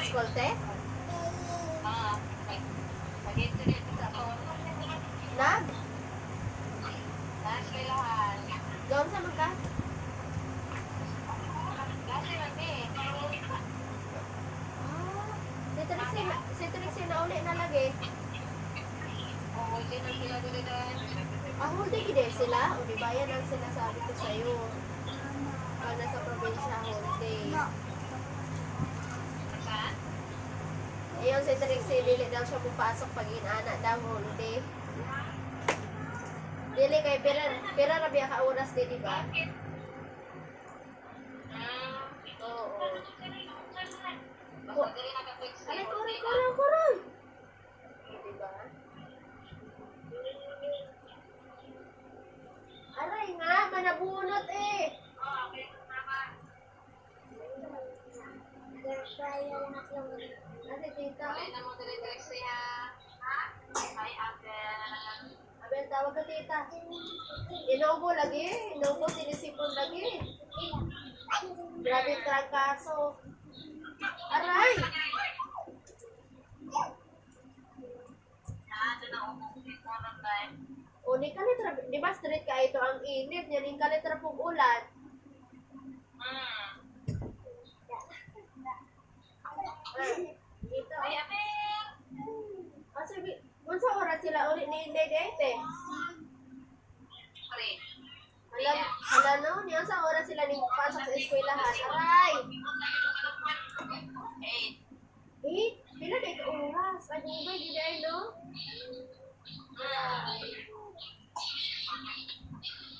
school, te? Mag-internet sa ako. Nag? Naswilahan. Doon sa mga? Kasi mami. Si Trixie na uli na lagi. Oo, hindi na sila doon din. Huldi gide sila? O di ba yan ang sinasabi ko sa'yo? Pag nasa probinsya, huldi. Saan? Ayun, si Trixie, dili daw siya pupasok pag inana daw, huldi. Dili kay pera rabi ka oras din, di ba? Oo. Basta dili naka-text. Alay, kurang. Di ba? Aray nga, manabunot eh. Ate, tita. Ay, naman dili-direct siya. Ay, Abel. Abel, tawag ka tita. Inubo lagi. Inubo, sinisipon lagi. Grabe yung trangkaso. Aray! O, ni kalitra, di ba street ka ito ang init, yan yung kalitra pong ulan. Dito. Ay, Abel. Sabi, kung sa oras sila ulit ni Inday Dete. Pre. Hala no, niya sa oras sila ni pasok sa eskwelahan. Aray! Hey. Pila na ito oras? Ano ba, di dahil no?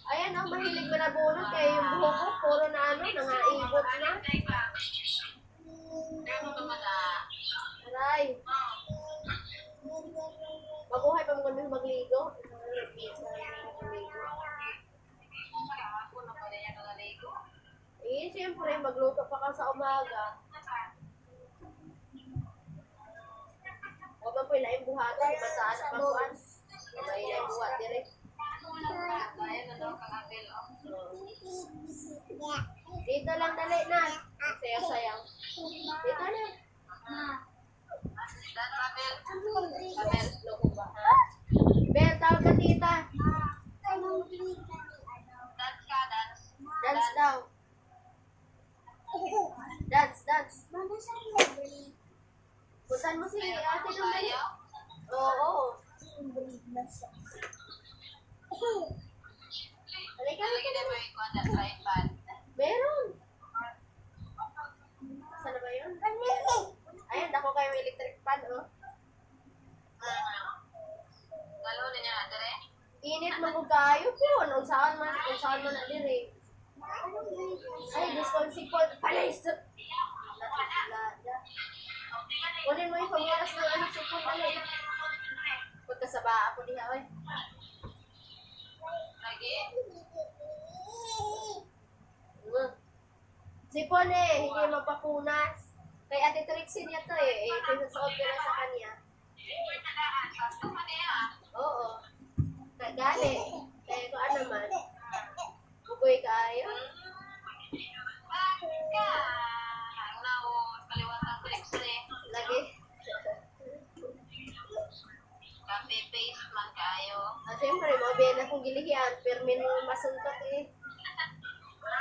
Ayan no, mahilig mo na bunot kaya yung buhok ko, puro na ano, nangaibot na. Aray! Mabuhay pa mo kami magligo. Eh, siyempre, magluto pa ka sa umaga. O ba po, ilaing buhatan, masaan na pakuan. May ilaing buhat, direct. Dito lang, dali na. Sayang. Dito lang. Abel, loko ba, ha? Bel, tawag ka tita. Dance daw. Dance. Puntan mo si ate nung dali. Oo. Halika. Meron. Saan na ba yun? Ayan, dako kayo electric fan, oh. Init man ko kayo po. Kung saan mo na dire. Ay, disconsipol. Palis! Kunin mo yung pamulas ng ano, sipon dali. Pagkasaba ako diha, oy. Sipon eh, hindi mapapunas. Kay Ate Trixie niya to eh, pinasuot ko na sa kanya. Oo. Gali. Kaya ko ano man. Bugoy kayo. Lagi. Siyempre, mabiyan akong gilihian. Permin mo masuntok eh.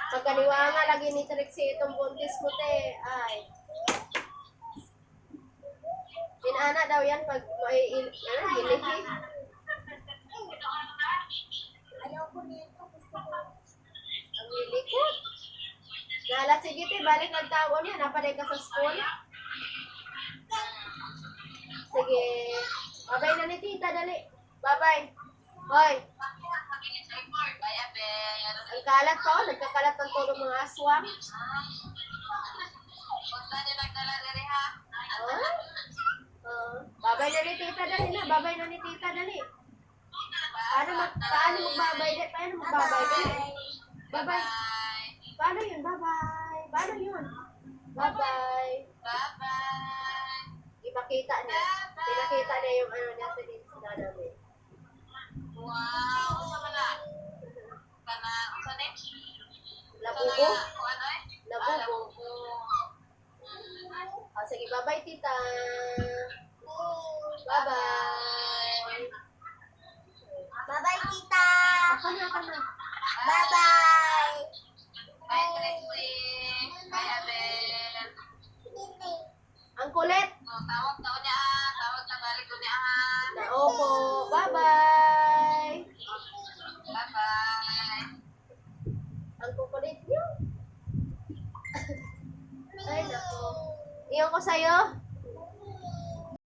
Pagkaliwa nga lagi ni Trixie itong buntis mo te. Ay. Sinana daw yan pag may gilihi. Ang lilikot. Nala, sige te, balik nagtawon yan. Napaday ka sa school. Sige. Babay na ni tita, dali. Babay. Hoy. Ang kalat pa, nagkakalat ng todo mga aswang. Babay na ni tita, dali na. Babay na ni tita, dali. Paano magbabay? Paano magbabay? Babay. Paano yun? Bye-bye. Paano yun? Bye-bye. Ipakita niya. Pinakita niya yung ano niya sa namin. Wow, sama na. Kana, sa next? Labubo? Labubo. Labubo. sige, bye-bye, tita. Bye-bye. Bye-bye, tita. Ako na. Bye-bye. Bye, Tracy. Bye, Abel. Ang kulit. Oh, tawag na unya. Tawag na balik unya. Na opo. Bye-bye. Bye-bye. Ang kukulit niyo. Ay, nako. Iyon ko sa'yo.